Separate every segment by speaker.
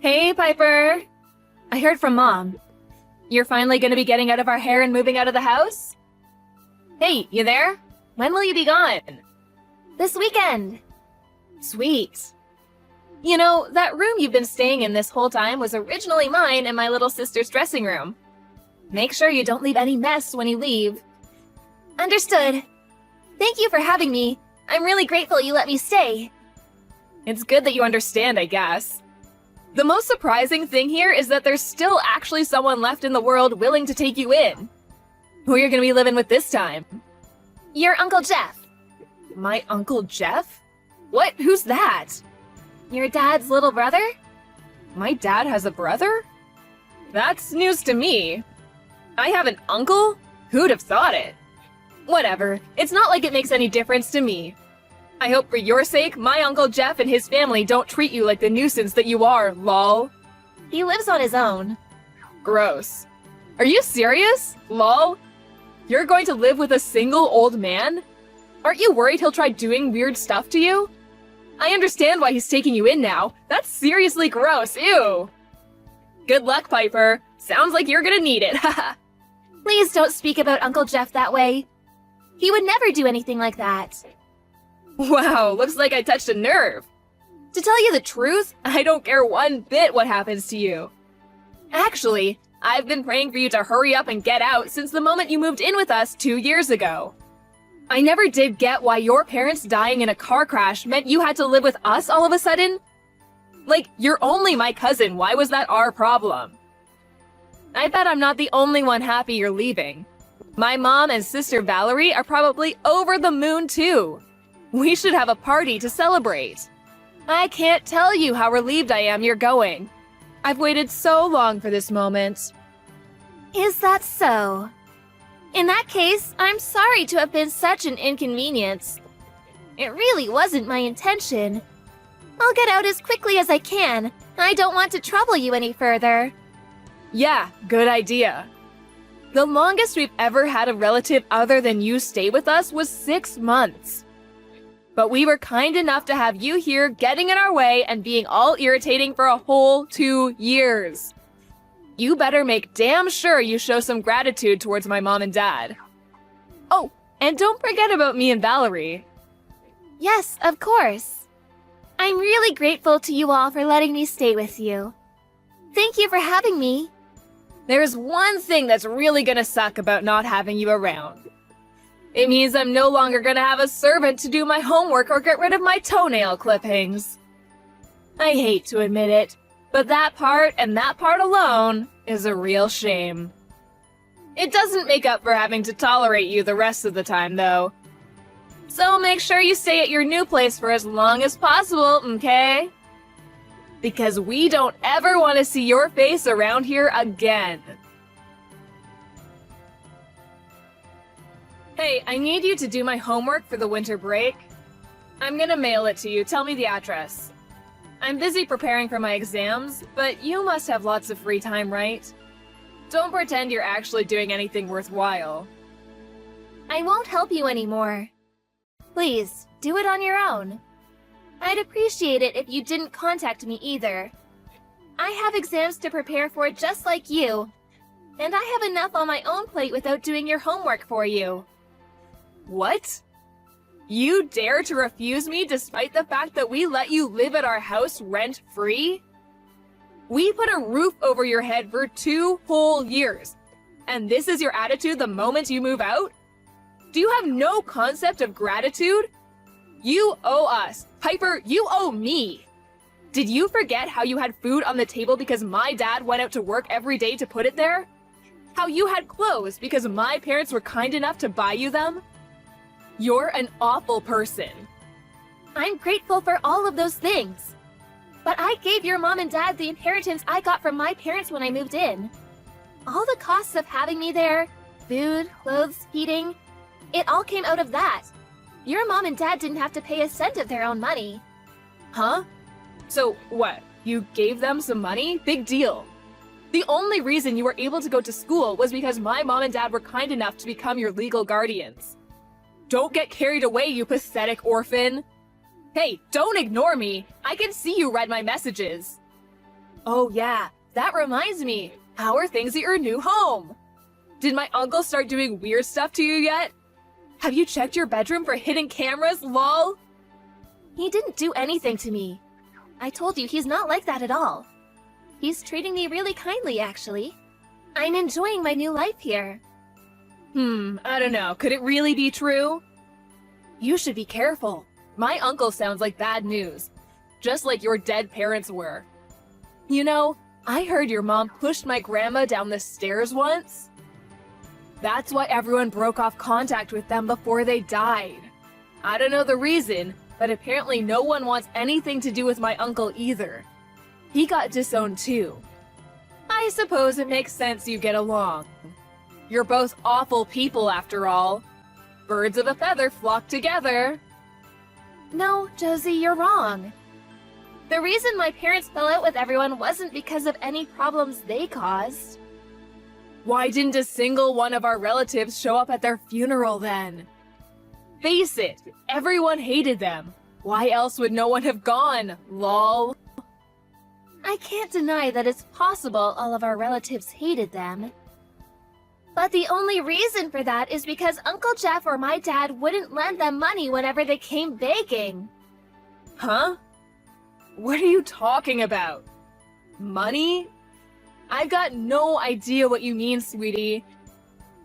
Speaker 1: Hey, Piper! I heard from Mom. You're finally gonna be getting out of our hair and moving out of the house? Hey, you there? When will you be gone? This weekend. Sweet. You know, that room you've been staying in this whole time was originally mine and my little sister's dressing room. Make sure you don't leave any mess when you leave. Understood. Thank you for having me. I'm really grateful you let me stay. It's good that you understand, I guess. The most surprising thing here is that there's still actually someone left in the world willing to take you in. Who you're gonna be living with this time? Your Uncle Jeff. My Uncle Jeff? What? Who's that? Your dad's little brother? My dad has a brother? That's news to me. I have an uncle? Who'd have thought it? Whatever, it's not like it makes any difference to me. I hope for your sake, my Uncle Jeff and his family don't treat you like the nuisance that you are, lol. He lives on his own. Gross. Are you serious? Lol? You're going to live with a single old man? Aren't you worried he'll try doing weird stuff to you? I understand why he's taking you in now. That's seriously gross, ew. Good luck, Piper. Sounds like you're gonna need it, haha. Please don't speak about Uncle Jeff that way. He would never do anything like that. Wow, looks like I touched a nerve. To tell you the truth, I don't care one bit what happens to you. Actually, I've been praying for you to hurry up and get out since the moment you moved in with us 2 years ago. I never did get why your parents dying in a car crash meant you had to live with us all of a sudden. Like, you're only my cousin, why was that our problem? I bet I'm not the only one happy you're leaving. My mom and sister Valerie are probably over the moon too. We should have a party to celebrate. I can't tell you how relieved I am you're going. I've waited so long for this moment. Is that so? In that case, I'm sorry to have been such an inconvenience. It really wasn't my intention. I'll get out as quickly as I can. I don't want to trouble you any further. Yeah, good idea. The longest we've ever had a relative other than you stay with us was 6 months. But we were kind enough to have you here getting in our way and being all irritating for a whole 2 years. You better make damn sure you show some gratitude towards my mom and dad. Oh, and don't forget about me and Valerie. Yes, of course. I'm really grateful to you all for letting me stay with you. Thank you for having me. There's one thing that's really gonna suck about not having you around. It means I'm no longer gonna have a servant to do my homework or get rid of my toenail clippings. I hate to admit it, but that part and that part alone is a real shame. It doesn't make up for having to tolerate you the rest of the time, though. So make sure you stay at your new place for as long as possible, okay? Because we don't ever want to see your face around here again. Hey, I need you to do my homework for the winter break. I'm gonna mail it to you. Tell me the address. I'm busy preparing for my exams, but you must have lots of free time, right? Don't pretend you're actually doing anything worthwhile. I won't help you anymore. Please, do it on your own. I'd appreciate it if you didn't contact me either. I have exams to prepare for just like you, and I have enough on my own plate without doing your homework for you. What? You dare to refuse me despite the fact that we let you live at our house rent-free? We put a roof over your head for 2 whole years, and this is your attitude the moment you move out? Do you have no concept of gratitude? You owe us. Piper, you owe me. Did you forget how you had food on the table because my dad went out to work every day to put it there? How you had clothes because my parents were kind enough to buy you them? You're an awful person. I'm grateful for all of those things. But I gave your mom and dad the inheritance I got from my parents when I moved in. All the costs of having me there, food, clothes, heating, it all came out of that. Your mom and dad didn't have to pay a cent of their own money. Huh? So what? You gave them some money? Big deal. The only reason you were able to go to school was because my mom and dad were kind enough to become your legal guardians. Don't get carried away, you pathetic orphan. Hey, don't ignore me. I can see you read my messages. Oh yeah, that reminds me. How are things at your new home? Did my uncle start doing weird stuff to you yet? Have you checked your bedroom for hidden cameras, lol? He didn't do anything to me. I told you he's not like that at all. He's treating me really kindly, actually. I'm enjoying my new life here. I don't know. Could it really be true? You should be careful. My uncle sounds like bad news, just like your dead parents were. You know, I heard your mom pushed my grandma down the stairs once. That's why everyone broke off contact with them before they died. I don't know the reason, but apparently no one wants anything to do with my uncle either. He got disowned too. I suppose it makes sense you get along. You're both awful people after all. Birds of a feather flock together. No, Josie, you're wrong. The reason my parents fell out with everyone wasn't because of any problems they caused. Why didn't a single one of our relatives show up at their funeral then? Face it, everyone hated them. Why else would no one have gone, lol? I can't deny that it's possible all of our relatives hated them. But the only reason for that is because Uncle Jeff or my dad wouldn't lend them money whenever they came begging. Huh? What are you talking about? Money? I've got no idea what you mean, sweetie.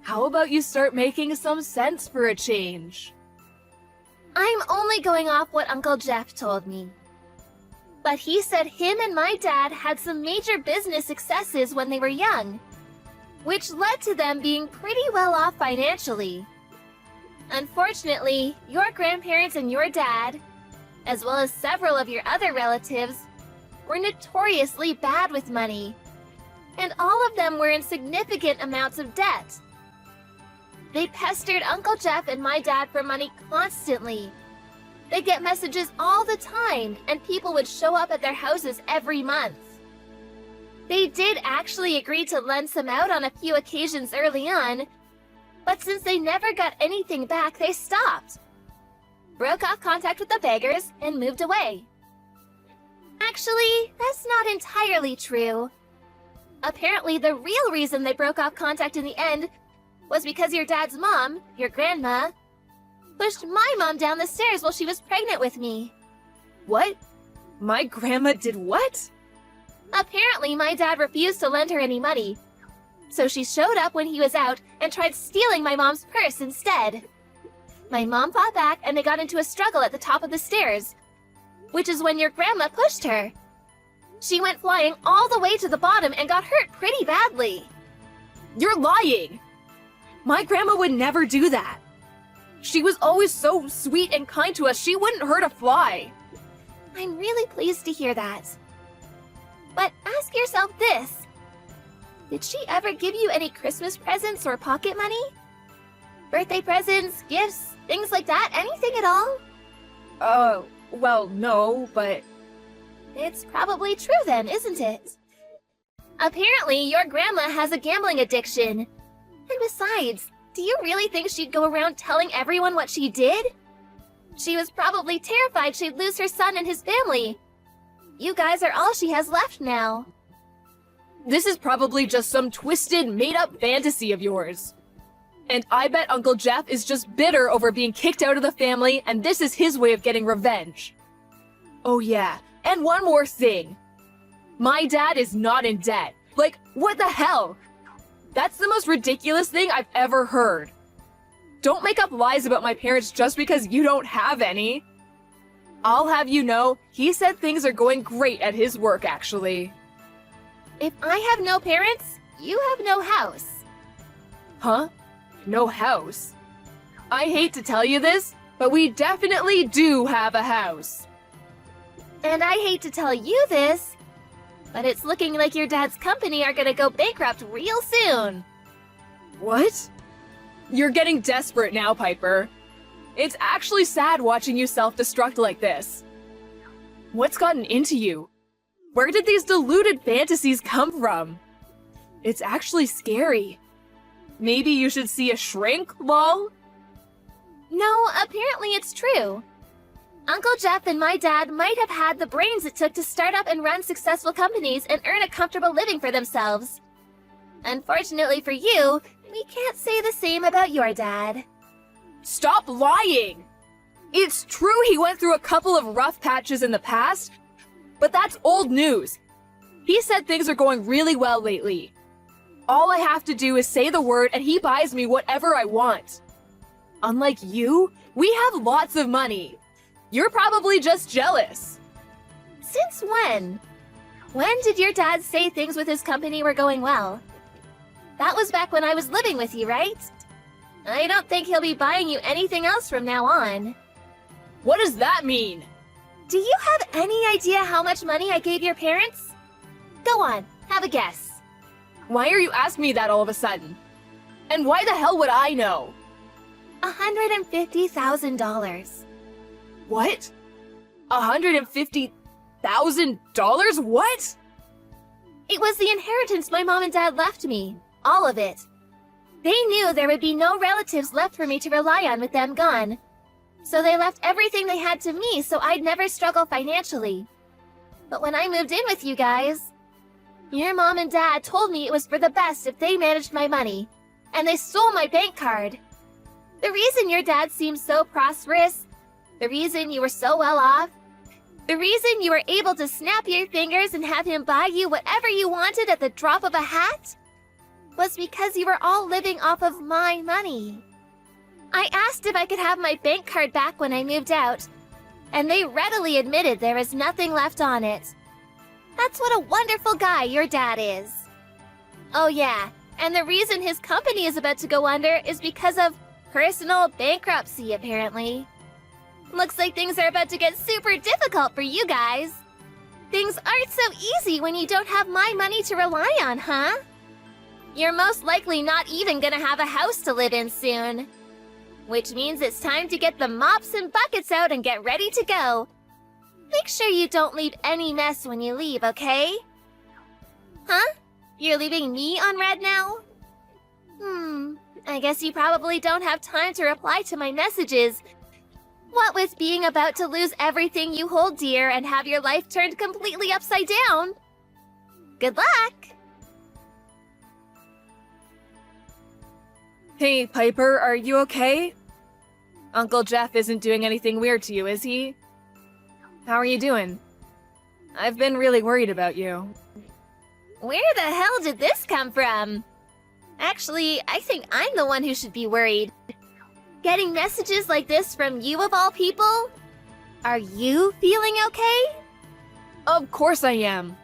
Speaker 1: How about you start making some sense for a change? I'm only going off what Uncle Jeff told me. But he said him and my dad had some major business successes when they were young, which led to them being pretty well off financially. Unfortunately, your grandparents and your dad, as well as several of your other relatives, were notoriously bad with money, and all of them were in significant amounts of debt. They pestered Uncle Jeff and my dad for money constantly. They'd get messages all the time, and people would show up at their houses every month. They did actually agree to lend some out on a few occasions early on, but since they never got anything back, they stopped, broke off contact with the beggars, and moved away. Actually, that's not entirely true. Apparently, the real reason they broke off contact in the end was because your dad's mom, your grandma, pushed my mom down the stairs while she was pregnant with me. What? My grandma did what? Apparently, my dad refused to lend her any money, so she showed up when he was out and tried stealing my mom's purse instead. My mom fought back and they got into a struggle at the top of the stairs, which is when your grandma pushed her. She went flying all the way to the bottom and got hurt pretty badly. You're lying! My grandma would never do that. She was always so sweet and kind to us, she wouldn't hurt a fly. I'm really pleased to hear that. But ask yourself this. Did she ever give you any Christmas presents or pocket money? Birthday presents, gifts, things like that? Anything at all? Well, no, but... It's probably true then, isn't it? Apparently, your grandma has a gambling addiction. And besides, do you really think she'd go around telling everyone what she did? She was probably terrified she'd lose her son and his family. You guys are all she has left now. This is probably just some twisted, made-up fantasy of yours. And I bet Uncle Jeff is just bitter over being kicked out of the family, and this is his way of getting revenge. Oh yeah, and one more thing. My dad is not in debt. Like, what the hell? That's the most ridiculous thing I've ever heard. Don't make up lies about my parents just because you don't have any. I'll have you know, he said things are going great at his work, actually. If I have no parents, you have no house. Huh? No house? I hate to tell you this, but we definitely do have a house. And I hate to tell you this, but it's looking like your dad's company are gonna go bankrupt real soon. What? You're getting desperate now, Piper. It's actually sad watching you self-destruct like this. What's gotten into you? Where did these deluded fantasies come from? It's actually scary. Maybe you should see a shrink, lol? No, apparently it's true. Uncle Jeff and my dad might have had the brains it took to start up and run successful companies and earn a comfortable living for themselves. Unfortunately for you, we can't say the same about your dad.
Speaker 2: Stop lying! It's true he went through a couple of rough patches in the past, but that's old news. He said things are going really well lately. All I have to do is say the word and he buys me whatever I want. Unlike you, we have lots of money. You're probably just jealous.
Speaker 1: Since when? When did your dad say things with his company were going well? That was back when I was living with you, right? I don't think he'll be buying you anything else from now on.
Speaker 2: What does that mean?
Speaker 1: Do you have any idea how much money I gave your parents? Go on, have a guess.
Speaker 2: Why are you asking me that all of a sudden? And why the hell would I know?
Speaker 1: $150,000.
Speaker 2: What? $150,000? What?
Speaker 1: It was the inheritance my mom and dad left me. All of it. They knew there would be no relatives left for me to rely on with them gone. So they left everything they had to me so I'd never struggle financially. But when I moved in with you guys, your mom and dad told me it was for the best if they managed my money, and they stole my bank card. The reason your dad seemed so prosperous, the reason you were so well off, the reason you were able to snap your fingers and have him buy you whatever you wanted at the drop of a hat, was because you were all living off of my money. I asked if I could have my bank card back when I moved out, and they readily admitted there was nothing left on it. That's what a wonderful guy your dad is. Oh yeah, and the reason his company is about to go under is because of personal bankruptcy, apparently. Looks like things are about to get super difficult for you guys. Things aren't so easy when you don't have my money to rely on, huh? You're most likely not even gonna have a house to live in soon. Which means it's time to get the mops and buckets out and get ready to go. Make sure you don't leave any mess when you leave, okay? Huh? You're leaving me on red now? I guess you probably don't have time to reply to my messages. What with being about to lose everything you hold dear and have your life turned completely upside down. Good luck!
Speaker 2: Hey, Piper, are you okay? Uncle Jeff isn't doing anything weird to you, is he? How are you doing? I've been really worried about you.
Speaker 1: Where the hell did this come from? Actually, I think I'm the one who should be worried. Getting messages like this from you of all people? Are you feeling okay?
Speaker 2: Of course I am.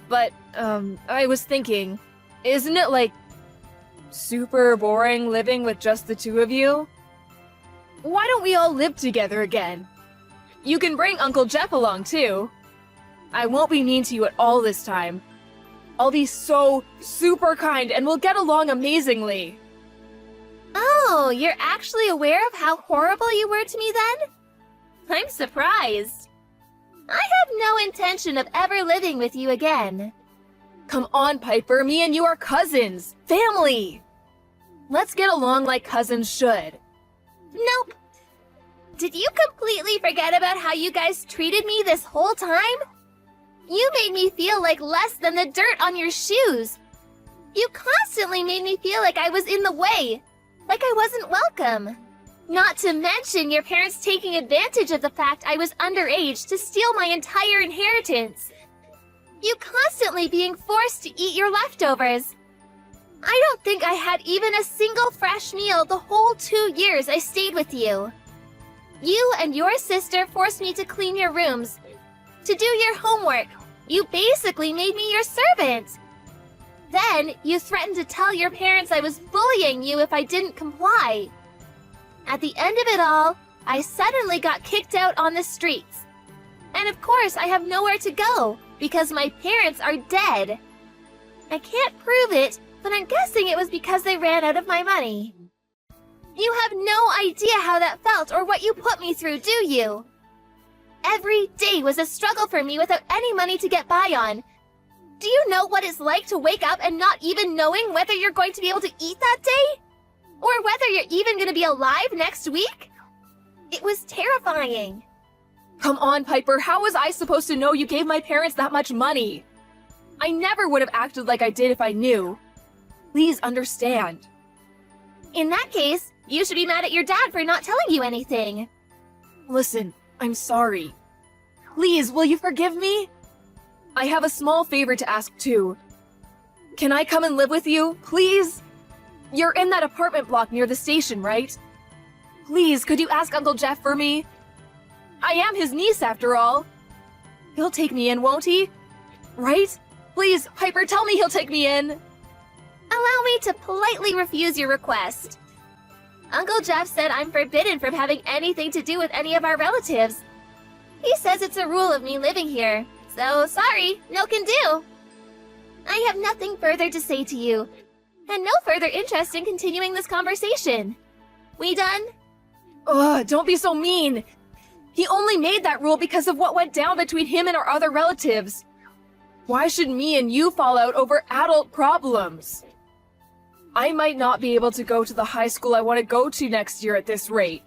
Speaker 2: But, I was thinking, isn't it like super boring living with just the two of you? Why don't we all live together again? You can bring Uncle Jeff along too. I won't be mean to you at all this time. I'll be so super kind and we'll get along amazingly.
Speaker 1: Oh, you're actually aware of how horrible you were to me then? I'm surprised. I have no intention of ever living with you again.
Speaker 2: Come on, Piper, me and you are cousins. Family! Let's get along like cousins should.
Speaker 1: Nope. Did you completely forget about how you guys treated me this whole time? You made me feel like less than the dirt on your shoes. You constantly made me feel like I was in the way, like I wasn't welcome. Not to mention your parents taking advantage of the fact I was underage to steal my entire inheritance. You constantly being forced to eat your leftovers. I don't think I had even a single fresh meal the whole 2 years I stayed with you. You and your sister forced me to clean your rooms, to do your homework. You basically made me your servant. Then you threatened to tell your parents I was bullying you if I didn't comply. At the end of it all, I suddenly got kicked out on the streets. And of course, I have nowhere to go because my parents are dead. I can't prove it, but I'm guessing it was because they ran out of my money. You have no idea how that felt or what you put me through, do you? Every day was a struggle for me without any money to get by on. Do you know what it's like to wake up and not even knowing whether you're going to be able to eat that day? Or whether you're even going to be alive next week? It was terrifying.
Speaker 2: Come on, Piper, how was I supposed to know you gave my parents that much money? I never would have acted like I did if I knew. Please understand.
Speaker 1: In that case, you should be mad at your dad for not telling you anything.
Speaker 2: Listen, I'm sorry. Please, will you forgive me? I have a small favor to ask too. Can I come and live with you, please? You're in that apartment block near the station, right? Please, could you ask Uncle Jeff for me? I am his niece after all. He'll take me in, won't he? Right? Please, Piper, tell me he'll take me in.
Speaker 1: Allow me to politely refuse your request. Uncle Jeff said I'm forbidden from having anything to do with any of our relatives. He says it's a rule of me living here, so sorry, no can do. I have nothing further to say to you, and no further interest in continuing this conversation. We done?
Speaker 2: Ugh, don't be so mean. He only made that rule because of what went down between him and our other relatives. Why should me and you fall out over adult problems? I might not be able to go to the high school I want to go to next year at this rate.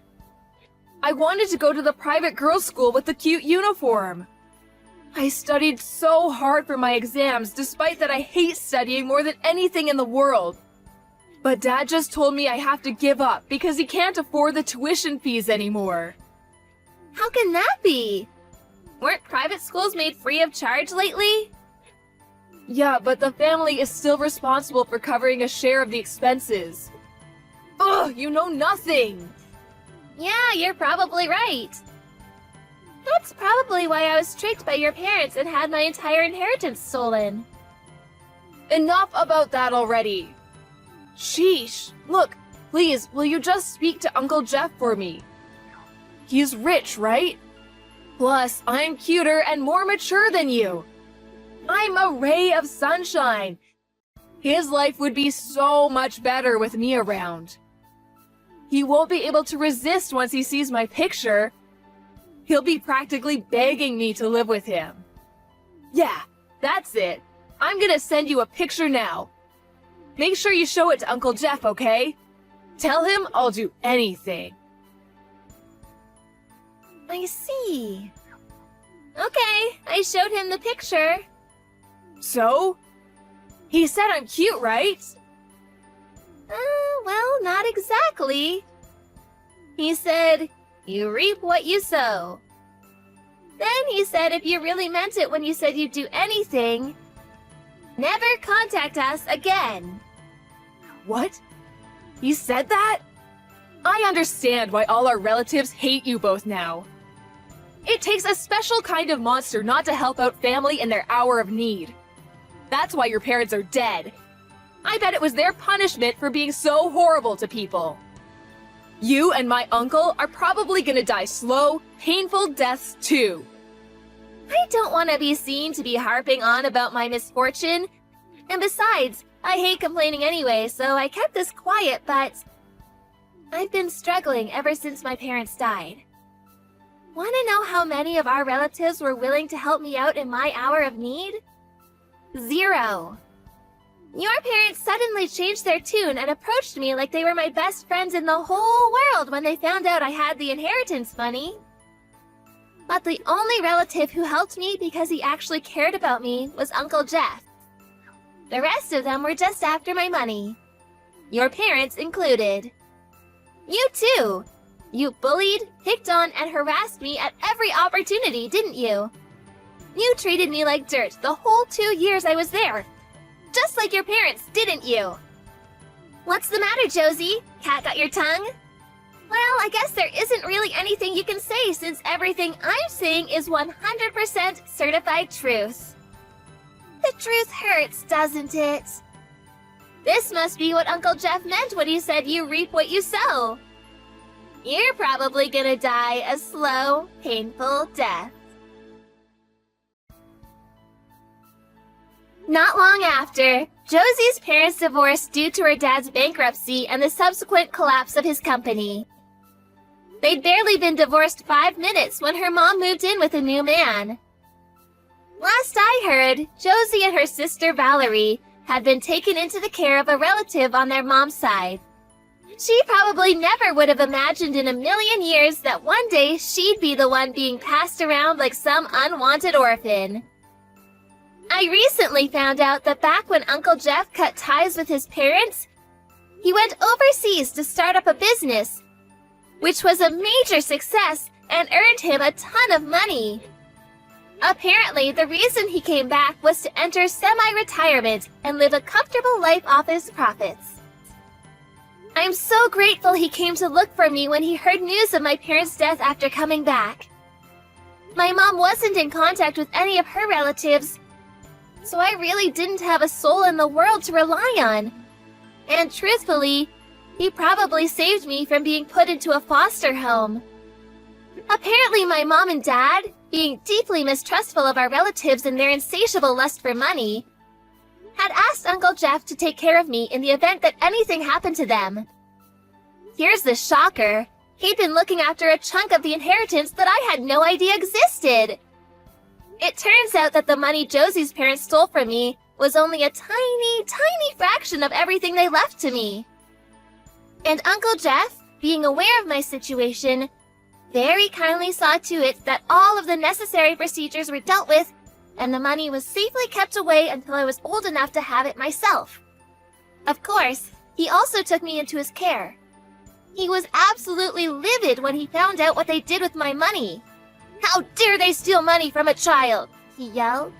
Speaker 2: I wanted to go to the private girls' school with the cute uniform. I studied so hard for my exams, despite that I hate studying more than anything in the world. But Dad just told me I have to give up because he can't afford the tuition fees anymore.
Speaker 1: How can that be? Weren't private schools made free of charge lately?
Speaker 2: Yeah, but the family is still responsible for covering a share of the expenses. Ugh, you know nothing!
Speaker 1: Yeah, you're probably right. That's probably why I was tricked by your parents and had my entire inheritance stolen.
Speaker 2: Enough about that already. Sheesh. Look, please, will you just speak to Uncle Jeff for me? He's rich, right? Plus, I'm cuter and more mature than you. I'm a ray of sunshine. His life would be so much better with me around. He won't be able to resist once he sees my picture. He'll be practically begging me to live with him. Yeah, that's it. I'm gonna send you a picture now. Make sure you show it to Uncle Jeff, okay? Tell him I'll do anything.
Speaker 1: I see. Okay, I showed him the picture.
Speaker 2: So? He said I'm cute, right?
Speaker 1: Well, not exactly. He said, you reap what you sow. Then he said if you really meant it when you said you'd do anything, never contact us again.
Speaker 2: What? He said that? I understand why all our relatives hate you both now. It takes a special kind of monster not to help out family in their hour of need. That's why your parents are dead. I bet it was their punishment for being so horrible to people. You and my uncle are probably gonna die slow, painful deaths too.
Speaker 1: I don't want to be seen to be harping on about my misfortune. And besides, I hate complaining anyway, so I kept this quiet, but I've been struggling ever since my parents died. Want to know how many of our relatives were willing to help me out in my hour of need? 0. Your parents suddenly changed their tune and approached me like they were my best friends in the whole world when they found out I had the inheritance money. But the only relative who helped me because he actually cared about me was Uncle Jeff. The rest of them were just after my money. Your parents included. You too! You bullied, picked on, and harassed me at every opportunity, didn't you? You treated me like dirt the whole 2 years I was there. Just like your parents, didn't you? What's the matter, Josie? Cat got your tongue? Well, I guess there isn't really anything you can say since everything I'm saying is 100% certified truth. The truth hurts, doesn't it? This must be what Uncle Jeff meant when he said you reap what you sow. You're probably gonna die a slow, painful death. Not long after, Josie's parents divorced due to her dad's bankruptcy and the subsequent collapse of his company. They'd barely been divorced 5 minutes when her mom moved in with a new man. Last I heard, Josie and her sister Valerie had been taken into the care of a relative on their mom's side. She probably never would have imagined in a million years that one day she'd be the one being passed around like some unwanted orphan. I recently found out that back when Uncle Jeff cut ties with his parents, he went overseas to start up a business, which was a major success and earned him a ton of money. Apparently, the reason he came back was to enter semi-retirement and live a comfortable life off his profits. I'm so grateful he came to look for me when he heard news of my parents' death after coming back. My mom wasn't in contact with any of her relatives, so I really didn't have a soul in the world to rely on. And truthfully, he probably saved me from being put into a foster home. Apparently, my mom and dad, being deeply mistrustful of our relatives and their insatiable lust for money, had asked Uncle Jeff to take care of me in the event that anything happened to them. Here's the shocker. He'd been looking after a chunk of the inheritance that I had no idea existed. It turns out that the money Josie's parents stole from me was only a tiny, tiny fraction of everything they left to me. And Uncle Jeff, being aware of my situation, very kindly saw to it that all of the necessary procedures were dealt with and the money was safely kept away until I was old enough to have it myself. Of course, he also took me into his care. He was absolutely livid when he found out what they did with my money. "How dare they steal money from a child?" he yelled.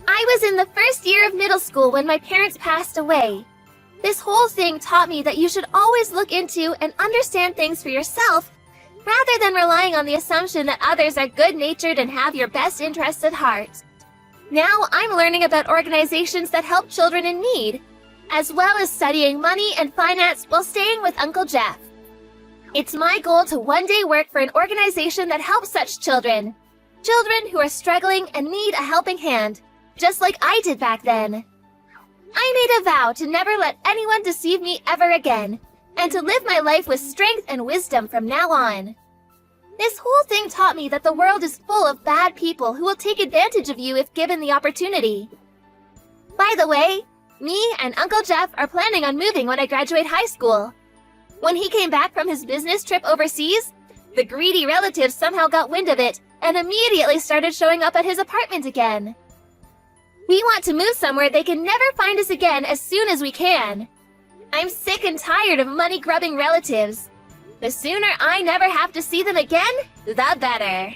Speaker 1: I was in the first year of middle school when my parents passed away. This whole thing taught me that you should always look into and understand things for yourself, rather than relying on the assumption that others are good-natured and have your best interests at heart. Now I'm learning about organizations that help children in need, as well as studying money and finance while staying with Uncle Jeff. It's my goal to one day work for an organization that helps such children. Children who are struggling and need a helping hand, just like I did back then. I made a vow to never let anyone deceive me ever again, and to live my life with strength and wisdom from now on. This whole thing taught me that the world is full of bad people who will take advantage of you if given the opportunity. By the way, me and Uncle Jeff are planning on moving when I graduate high school. When he came back from his business trip overseas, the greedy relatives somehow got wind of it and immediately started showing up at his apartment again. We want to move somewhere they can never find us again as soon as we can. I'm sick and tired of money-grubbing relatives. The sooner I never have to see them again, the better.